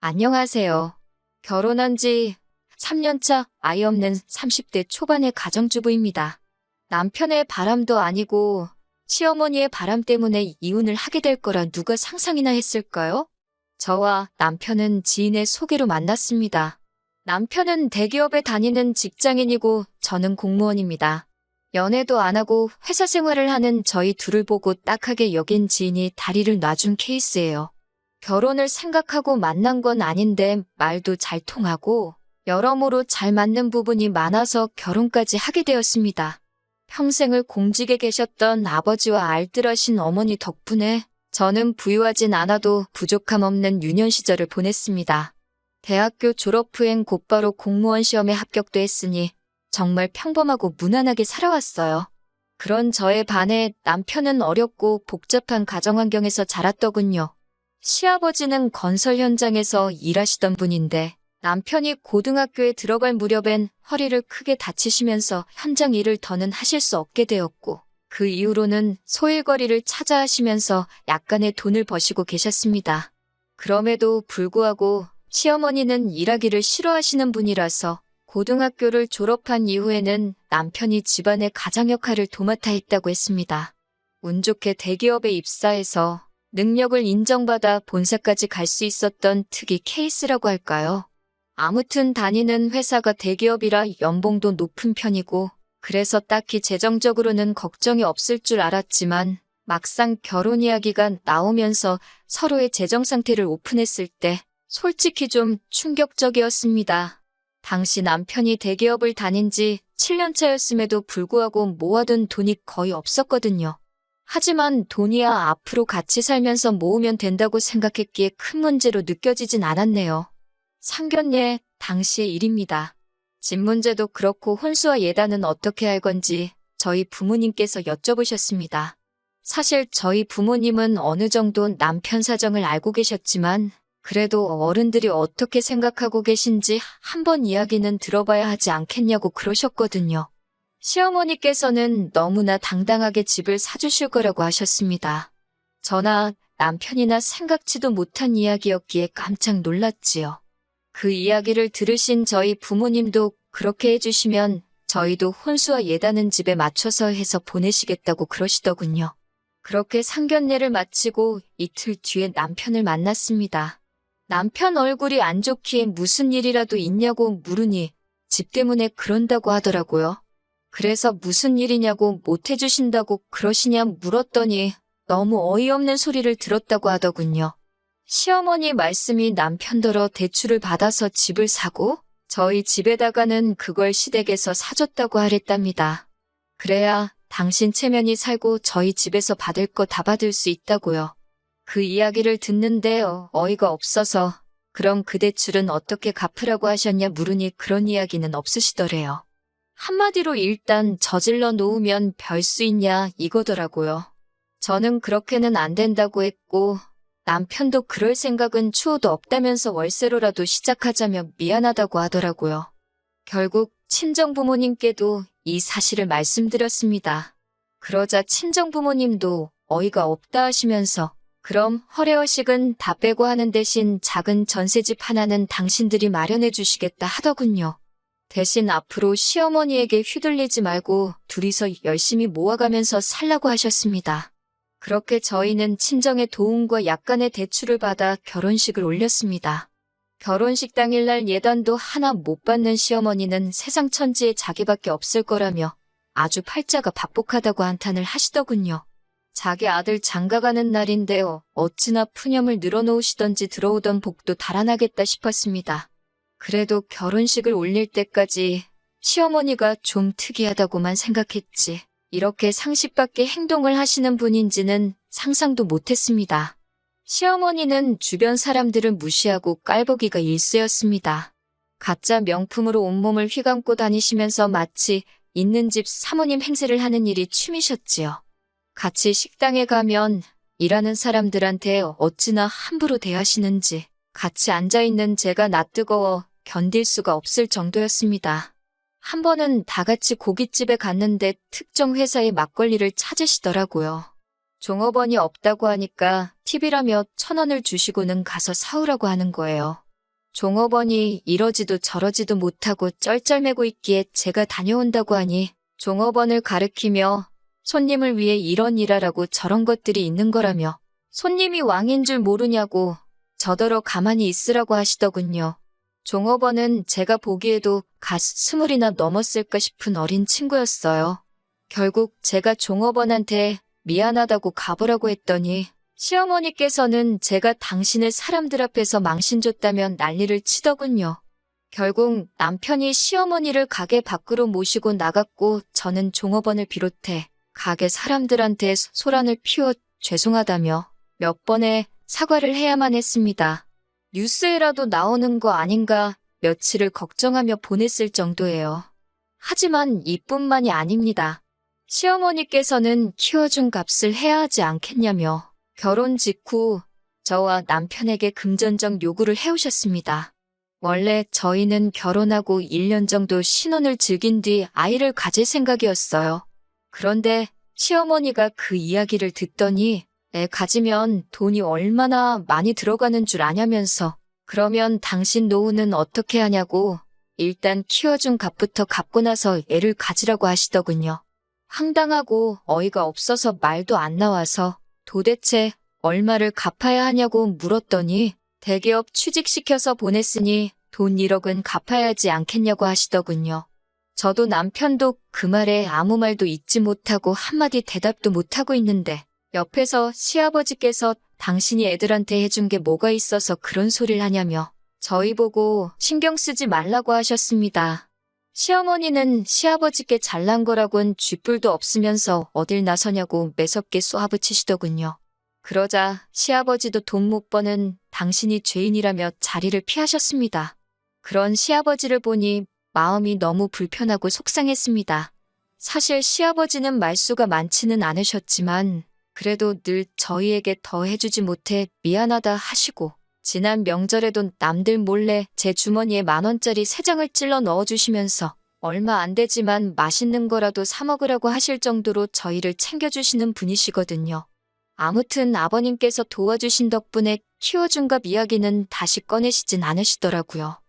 안녕하세요. 결혼한 지 3년차 아이 없는 30대 초반의 가정주부입니다. 남편의 바람도 아니고 시어머니의 바람 때문에 이혼을 하게 될 거라 누가 상상이나 했을까요? 저와 남편은 지인의 소개로 만났습니다. 남편은 대기업에 다니는 직장인이고 저는 공무원입니다. 연애도 안 하고 회사 생활을 하는 저희 둘을 보고 딱하게 여긴 지인이 다리를 놔준 케이스예요. 결혼을 생각하고 만난 건 아닌데 말도 잘 통하고 여러모로 잘 맞는 부분이 많아서 결혼까지 하게 되었습니다. 평생을 공직에 계셨던 아버지와 알뜰하신 어머니 덕분에 저는 부유하진 않아도 부족함 없는 유년 시절을 보냈습니다. 대학교 졸업 후엔 곧바로 공무원 시험에 합격도 했으니 정말 평범하고 무난하게 살아왔어요. 그런 저에 반해 남편은 어렵고 복잡한 가정 환경에서 자랐더군요. 시아버지는 건설 현장에서 일하시던 분인데 남편이 고등학교에 들어갈 무렵엔 허리를 크게 다치시면서 현장 일을 더는 하실 수 없게 되었고 그 이후로는 소일거리를 찾아 하시면서 약간의 돈을 버시고 계셨습니다. 그럼에도 불구하고 시어머니는 일하기를 싫어하시는 분이라서 고등학교를 졸업한 이후에는 남편이 집안의 가장 역할을 도맡아 했다고 했습니다. 운 좋게 대기업에 입사해서 능력을 인정받아 본사까지 갈 수 있었던 특이 케이스라고 할까요? 아무튼 다니는 회사가 대기업이라 연봉도 높은 편이고 그래서 딱히 재정적으로는 걱정이 없을 줄 알았지만 막상 결혼 이야기가 나오면서 서로의 재정 상태를 오픈했을 때 솔직히 좀 충격적이었습니다. 당시 남편이 대기업을 다닌 지 7년 차였음에도 불구하고 모아둔 돈이 거의 없었거든요. 하지만 돈이야 앞으로 같이 살면서 모으면 된다고 생각했기에 큰 문제로 느껴지진 않았네요. 상견례 당시의 일입니다. 집 문제도 그렇고 혼수와 예단은 어떻게 할 건지 저희 부모님께서 여쭤보셨습니다. 사실 저희 부모님은 어느 정도 남편 사정을 알고 계셨지만 그래도 어른들이 어떻게 생각하고 계신지 한번 이야기는 들어봐야 하지 않겠냐고 그러셨거든요. 시어머니께서는 너무나 당당하게 집을 사주실 거라고 하셨습니다. 저나 남편이나 생각지도 못한 이야기였기에 깜짝 놀랐지요. 그 이야기를 들으신 저희 부모님도 그렇게 해주시면 저희도 혼수와 예단은 집에 맞춰서 해서 보내시겠다고 그러시더군요. 그렇게 상견례를 마치고 이틀 뒤에 남편을 만났습니다. 남편 얼굴이 안 좋기에 무슨 일이라도 있냐고 물으니 집 때문에 그런다고 하더라고요. 그래서 무슨 일이냐고 못해주신다고 그러시냐 물었더니 너무 어이없는 소리를 들었다고 하더군요. 시어머니 말씀이 남편더러 대출을 받아서 집을 사고 저희 집에다가는 그걸 시댁에서 사줬다고 하랬답니다. 그래야 당신 체면이 살고 저희 집에서 받을 거 다 받을 수 있다고요. 그 이야기를 듣는데 어이가 없어서 그럼 그 대출은 어떻게 갚으라고 하셨냐 물으니 그런 이야기는 없으시더래요. 한마디로 일단 저질러 놓으면 별 수 있냐 이거더라고요. 저는 그렇게는 안 된다고 했고 남편도 그럴 생각은 추호도 없다면서 월세로라도 시작하자며 미안하다고 하더라고요. 결국 친정부모님께도 이 사실을 말씀드렸습니다. 그러자 친정부모님도 어이가 없다 하시면서 그럼 허례허식은 다 빼고 하는 대신 작은 전셋집 하나는 당신들이 마련해 주시겠다 하더군요. 대신 앞으로 시어머니에게 휘둘리지 말고 둘이서 열심히 모아가면서 살라고 하셨습니다. 그렇게 저희는 친정의 도움과 약간의 대출을 받아 결혼식을 올렸습니다. 결혼식 당일날 예단도 하나 못 받는 시어머니는 세상 천지에 자기밖에 없을 거라며 아주 팔자가 박복하다고 한탄을 하시더군요. 자기 아들 장가가는 날인데요. 어찌나 푸념을 늘어놓으시던지 들어오던 복도 달아나겠다 싶었습니다. 그래도 결혼식을 올릴 때까지 시어머니가 좀 특이하다고만 생각했지 이렇게 상식밖의 행동을 하시는 분인지는 상상도 못했습니다. 시어머니는 주변 사람들을 무시하고 깔보기가 일쑤였습니다. 가짜 명품으로 온몸을 휘감고 다니시면서 마치 있는 집 사모님 행세를 하는 일이 취미셨지요. 같이 식당에 가면 일하는 사람들한테 어찌나 함부로 대하시는지 같이 앉아있는 제가 낯뜨거워 견딜 수가 없을 정도였습니다. 한 번은 다 같이 고깃집에 갔는데 특정 회사의 막걸리를 찾으시더라고요. 종업원이 없다고 하니까 팁이라며 1,000원을 주시고는 가서 사오라고 하는 거예요. 종업원이 이러지도 저러지도 못하고 쩔쩔매고 있기에 제가 다녀온다고 하니 종업원을 가리키며 손님을 위해 이런 일하라고 저런 것들이 있는 거라며 손님이 왕인 줄 모르냐고 저더러 가만히 있으라고 하시더군요. 종업원은 제가 보기에도 갓 20이나 넘었을까 싶은 어린 친구였어요. 결국 제가 종업원한테 미안하다고 가보라고 했더니 시어머니께서는 제가 당신을 사람들 앞에서 망신줬다면 난리를 치더군요. 결국 남편이 시어머니를 가게 밖으로 모시고 나갔고 저는 종업원을 비롯해 가게 사람들한테 소란을 피워 죄송하다며 몇 번의 사과를 해야만 했습니다. 뉴스에라도 나오는 거 아닌가 며칠을 걱정하며 보냈을 정도예요. 하지만 이뿐만이 아닙니다. 시어머니께서는 키워준 값을 해야 하지 않겠냐며 결혼 직후 저와 남편에게 금전적 요구를 해오셨습니다. 원래 저희는 결혼하고 1년 정도 신혼을 즐긴 뒤 아이를 가질 생각이었어요. 그런데 시어머니가 그 이야기를 듣더니 애 가지면 돈이 얼마나 많이 들어가는 줄 아냐면서 그러면 당신 노후는 어떻게 하냐고 일단 키워준 값부터 갚고 나서 애를 가지라고 하시더군요. 황당하고 어이가 없어서 말도 안 나와서 도대체 얼마를 갚아야 하냐고 물었더니 대기업 취직시켜서 보냈으니 돈 1억은 갚아야 하지 않겠냐고 하시더군요. 저도 남편도 그 말에 아무 말도 잊지 못하고 한마디 대답도 못하고 있는데 옆에서 시아버지께서 당신이 애들한테 해준 게 뭐가 있어서 그런 소리를 하냐며 저희 보고 신경 쓰지 말라고 하셨습니다. 시어머니는 시아버지께 잘난 거라곤 쥐뿔도 없으면서 어딜 나서냐고 매섭게 쏘아붙이시더군요. 그러자 시아버지도 돈 못 버는 당신이 죄인이라며 자리를 피하셨습니다. 그런 시아버지를 보니 마음이 너무 불편하고 속상했습니다. 사실 시아버지는 말수가 많지는 않으셨지만 그래도 늘 저희에게 더 해주지 못해 미안하다 하시고 지난 명절에도 남들 몰래 제 주머니에 10,000원짜리 3장을 찔러 넣어주시면서 얼마 안 되지만 맛있는 거라도 사 먹으라고 하실 정도로 저희를 챙겨주시는 분이시거든요. 아무튼 아버님께서 도와주신 덕분에 키워준 값 이야기는 다시 꺼내시진 않으시더라고요.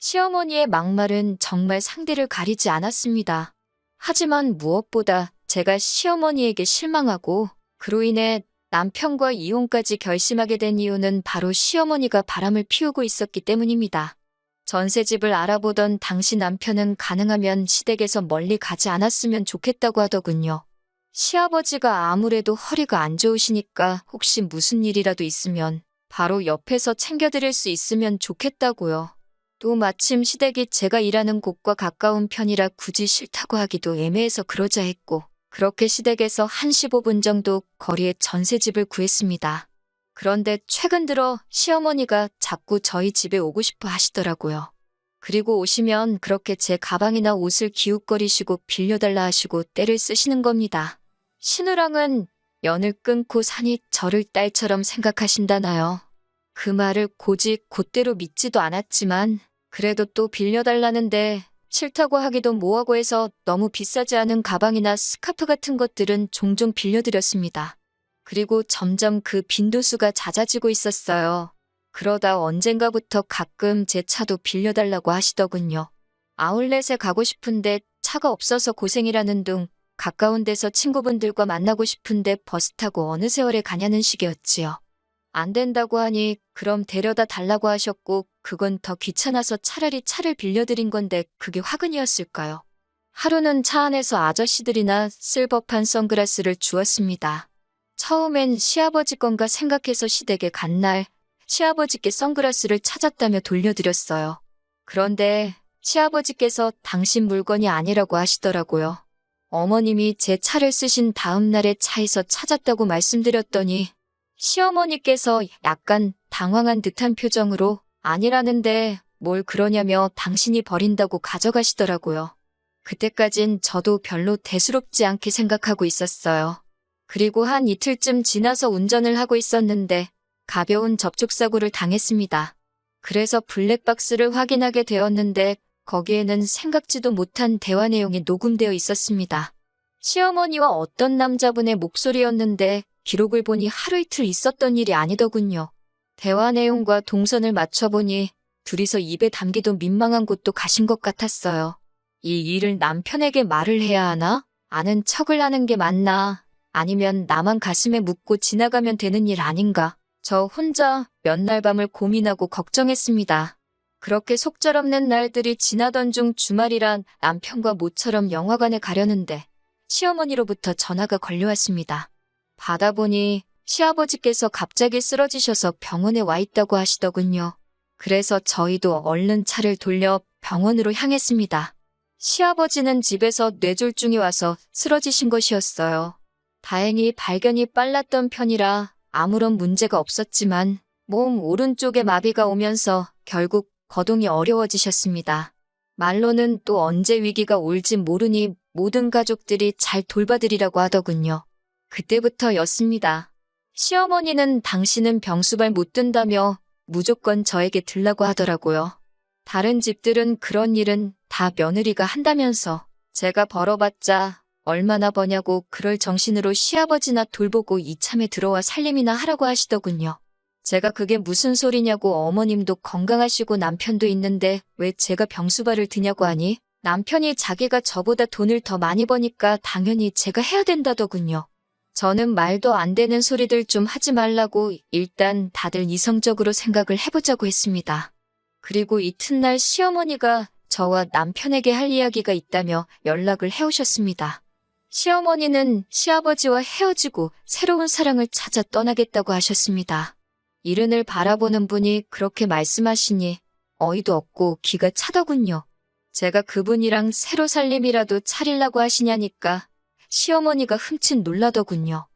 시어머니의 막말은 정말 상대를 가리지 않았습니다. 하지만 무엇보다 제가 시어머니에게 실망하고 그로 인해 남편과 이혼까지 결심하게 된 이유는 바로 시어머니가 바람을 피우고 있었기 때문입니다. 전셋집을 알아보던 당시 남편은 가능하면 시댁에서 멀리 가지 않았으면 좋겠다고 하더군요. 시아버지가 아무래도 허리가 안 좋으시니까 혹시 무슨 일이라도 있으면 바로 옆에서 챙겨드릴 수 있으면 좋겠다고요. 또 마침 시댁이 제가 일하는 곳과 가까운 편이라 굳이 싫다고 하기도 애매해서 그러자 했고 그렇게 시댁에서 한 15분 정도 거리에 전셋집을 구했습니다. 그런데 최근 들어 시어머니가 자꾸 저희 집에 오고 싶어 하시더라고요. 그리고 오시면 그렇게 제 가방이나 옷을 기웃거리시고 빌려달라 하시고 떼를 쓰시는 겁니다. 신우랑은 연을 끊고 사니 저를 딸처럼 생각하신다나요. 그 말을 고지 곧대로 믿지도 않았지만 그래도 또 빌려달라는데 싫다고 하기도 뭐하고 해서 너무 비싸지 않은 가방이나 스카프 같은 것들은 종종 빌려드렸습니다. 그리고 점점 그 빈도수가 잦아지고 있었어요. 그러다 언젠가부터 가끔 제 차도 빌려달라고 하시더군요. 아울렛에 가고 싶은데 차가 없어서 고생이라는 둥 가까운 데서 친구분들과 만나고 싶은데 버스 타고 어느 세월에 가냐는 식이었지요. 안 된다고 하니 그럼 데려다 달라고 하셨고 그건 더 귀찮아서 차라리 차를 빌려드린 건데 그게 화근이었을까요? 하루는 차 안에서 아저씨들이나 쓸 법한 선글라스를 주었습니다. 처음엔 시아버지 건가 생각해서 시댁에 간 날 시아버지께 선글라스를 찾았다며 돌려드렸어요. 그런데 시아버지께서 당신 물건이 아니라고 하시더라고요. 어머님이 제 차를 쓰신 다음 날에 차에서 찾았다고 말씀드렸더니 시어머니께서 약간 당황한 듯한 표정으로 아니라는데 뭘 그러냐며 당신이 버린다고 가져가시더라고요. 그때까진 저도 별로 대수롭지 않게 생각하고 있었어요. 그리고 한 이틀쯤 지나서 운전을 하고 있었는데 가벼운 접촉사고를 당했습니다. 그래서 블랙박스를 확인하게 되었는데 거기에는 생각지도 못한 대화 내용이 녹음되어 있었습니다. 시어머니와 어떤 남자분의 목소리였는데 기록을 보니 하루 이틀 있었던 일이 아니더군요. 대화 내용과 동선을 맞춰보니 둘이서 입에 담기도 민망한 곳도 가신 것 같았어요. 이 일을 남편에게 말을 해야 하나? 아는 척을 하는 게 맞나? 아니면 나만 가슴에 묻고 지나가면 되는 일 아닌가? 저 혼자 몇 날 밤을 고민하고 걱정했습니다. 그렇게 속절없는 날들이 지나던 중 주말이란 남편과 모처럼 영화관에 가려는데 시어머니로부터 전화가 걸려왔습니다. 받아보니 시아버지께서 갑자기 쓰러지셔서 병원에 와 있다고 하시더군요. 그래서 저희도 얼른 차를 돌려 병원으로 향했습니다. 시아버지는 집에서 뇌졸중이 와서 쓰러지신 것이었어요. 다행히 발견이 빨랐던 편이라 아무런 문제가 없었지만 몸 오른쪽에 마비가 오면서 결국 거동이 어려워지셨습니다. 말로는 또 언제 위기가 올지 모르니 모든 가족들이 잘 돌봐드리라고 하더군요. 그때부터였습니다. 시어머니는 당신은 병수발 못 든다며 무조건 저에게 들라고 하더라고요. 다른 집들은 그런 일은 다 며느리가 한다면서 제가 벌어봤자 얼마나 버냐고 그럴 정신으로 시아버지나 돌보고 이참에 들어와 살림이나 하라고 하시더군요. 제가 그게 무슨 소리냐고 어머님도 건강하시고 남편도 있는데 왜 제가 병수발을 드냐고 하니 남편이 자기가 저보다 돈을 더 많이 버니까 당연히 제가 해야 된다더군요. 저는 말도 안 되는 소리들 좀 하지 말라고 일단 다들 이성적으로 생각을 해보자고 했습니다. 그리고 이튿날 시어머니가 저와 남편에게 할 이야기가 있다며 연락을 해오셨습니다. 시어머니는 시아버지와 헤어지고 새로운 사랑을 찾아 떠나겠다고 하셨습니다. 이른을 바라보는 분이 그렇게 말씀하시니 어이도 없고 기가 차더군요. 제가 그분이랑 새로 살림이라도 차리려고 하시냐니까 시어머니가 흠칫 놀라더군요.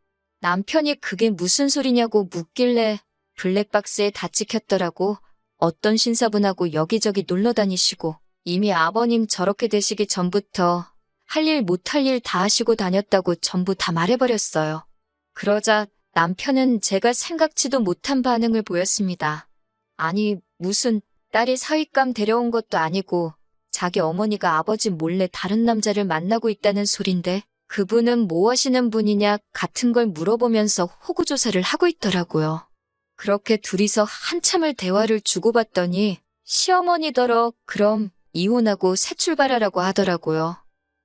남편이 그게 무슨 소리냐고 묻길래 블랙박스에 다 찍혔더라고. 어떤 신사분하고 여기저기 놀러 다니시고 이미 아버님 저렇게 되시기 전부터 할 일 못할 일 다 하시고 다녔다고 전부 다 말해버렸어요. 그러자 남편은 제가 생각지도 못한 반응을 보였습니다. 아니 무슨 딸이 사윗감 데려온 것도 아니고 자기 어머니가 아버지 몰래 다른 남자를 만나고 있다는 소린데 그분은 뭐 하시는 분이냐 같은 걸 물어보면서 호구조사를 하고 있더라고요. 그렇게 둘이서 한참을 대화를 주고받더니 시어머니더러 그럼 이혼하고 새 출발하라고 하더라고요.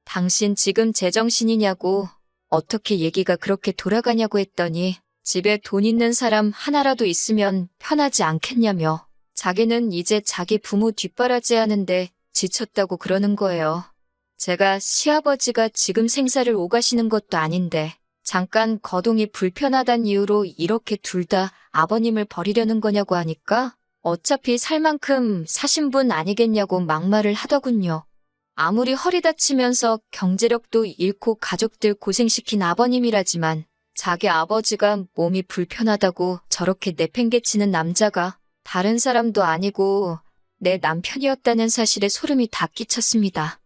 당신 지금 제정신이냐고 어떻게 얘기가 그렇게 돌아가냐고 했더니 집에 돈 있는 사람 하나라도 있으면 편하지 않겠냐며 자기는 이제 자기 부모 뒷바라지 하는데 지쳤다고 그러는 거예요. 제가 시아버지가 지금 생사를 오가시는 것도 아닌데 잠깐 거동이 불편하단 이유로 이렇게 둘 다 아버님을 버리려는 거냐고 하니까 어차피 살 만큼 사신 분 아니겠냐고 막말을 하더군요. 아무리 허리 다치면서 경제력도 잃고 가족들 고생시킨 아버님이라지만 자기 아버지가 몸이 불편하다고 저렇게 내팽개치는 남자가 다른 사람도 아니고 내 남편이었다는 사실에 소름이 다 끼쳤습니다.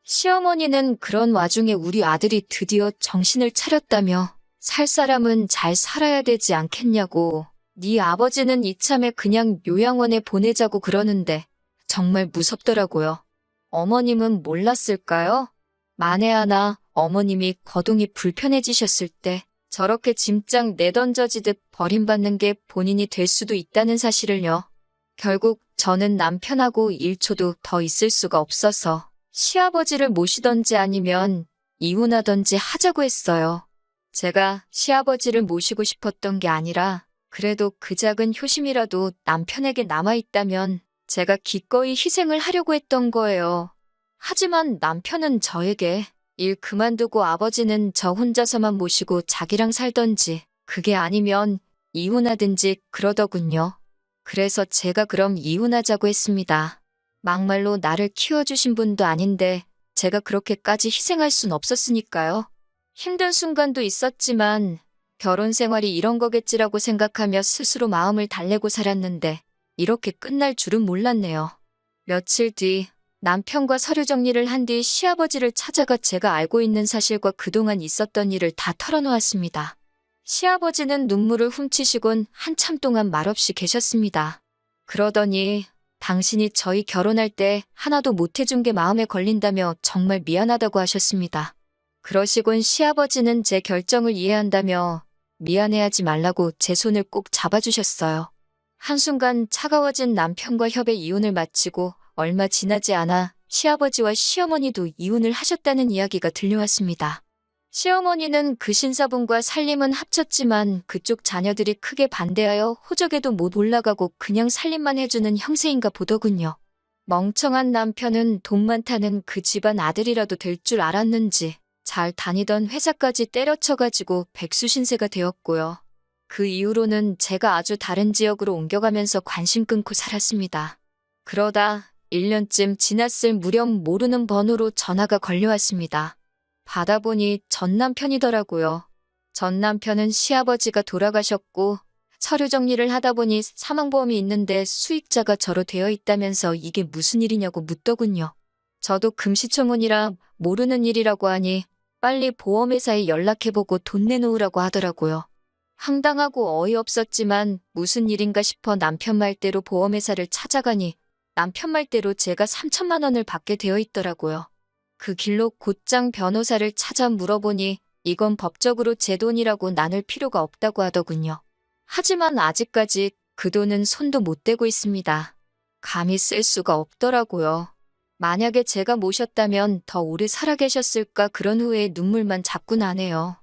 시어머니는 그런 와중에 우리 아들이 드디어 정신을 차렸다며 살 사람은 잘 살아야 되지 않겠냐고 네 아버지는 이참에 그냥 요양원에 보내자고 그러는데 정말 무섭더라고요. 어머님은 몰랐을까요? 만에 하나 어머님이 거동이 불편해지셨을 때 저렇게 짐짝 내던져지듯 버림받는 게 본인이 될 수도 있다는 사실을요. 결국 저는 남편하고 1초도 더 있을 수가 없어서 시아버지를 모시던지 아니면 이혼하던지 하자고 했어요. 제가 시아버지를 모시고 싶었던 게 아니라 그래도 그 작은 효심이라도 남편에게 남아있다면 제가 기꺼이 희생을 하려고 했던 거예요. 하지만 남편은 저에게 일 그만두고 아버지는 저 혼자서만 모시고 자기랑 살던지 그게 아니면 이혼하든지 그러더군요. 그래서 제가 그럼 이혼하자고 했습니다. 막말로 나를 키워주신 분도 아닌데 제가 그렇게까지 희생할 순 없었으니까요. 힘든 순간도 있었지만 결혼 생활이 이런 거겠지라고 생각하며 스스로 마음을 달래고 살았는데 이렇게 끝날 줄은 몰랐네요. 며칠 뒤 남편과 서류 정리를 한 뒤 시아버지를 찾아가 제가 알고 있는 사실과 그동안 있었던 일을 다 털어놓았습니다. 시아버지는 눈물을 훔치시곤 한참 동안 말없이 계셨습니다. 그러더니 당신이 저희 결혼할 때 하나도 못해준 게 마음에 걸린다며 정말 미안하다고 하셨습니다. 그러시곤 시아버지는 제 결정을 이해한다며 미안해하지 말라고 제 손을 꼭 잡아주셨어요. 한순간 차가워진 남편과 협의 이혼을 마치고 얼마 지나지 않아 시아버지와 시어머니도 이혼을 하셨다는 이야기가 들려왔습니다. 시어머니는 그 신사분과 살림은 합쳤지만 그쪽 자녀들이 크게 반대하여 호적에도 못 올라가고 그냥 살림만 해주는 형세인가 보더군요. 멍청한 남편은 돈 많다는 그 집안 아들이라도 될 줄 알았는지 잘 다니던 회사까지 때려쳐가지고 백수신세가 되었고요. 그 이후로는 제가 아주 다른 지역으로 옮겨가면서 관심 끊고 살았습니다. 그러다 1년쯤 지났을 무렵 모르는 번호로 전화가 걸려왔습니다. 받아보니 전 남편이더라고요. 전 남편은 시아버지가 돌아가셨고 서류 정리를 하다 보니 사망보험이 있는데 수익자가 저로 되어 있다면서 이게 무슨 일이냐고 묻더군요. 저도 금시초문이라 모르는 일이라고 하니 빨리 보험회사에 연락해보고 돈 내놓으라고 하더라고요. 황당하고 어이없었지만 무슨 일인가 싶어 남편 말대로 보험회사를 찾아가니 남편 말대로 제가 3천만 원을 받게 되어 있더라고요. 그 길로 곧장 변호사를 찾아 물어보니 이건 법적으로 제 돈이라고 나눌 필요가 없다고 하더군요. 하지만 아직까지 그 돈은 손도 못 대고 있습니다. 감히 쓸 수가 없더라고요. 만약에 제가 모셨다면 더 오래 살아 계셨을까 그런 후에 눈물만 자꾸 나네요.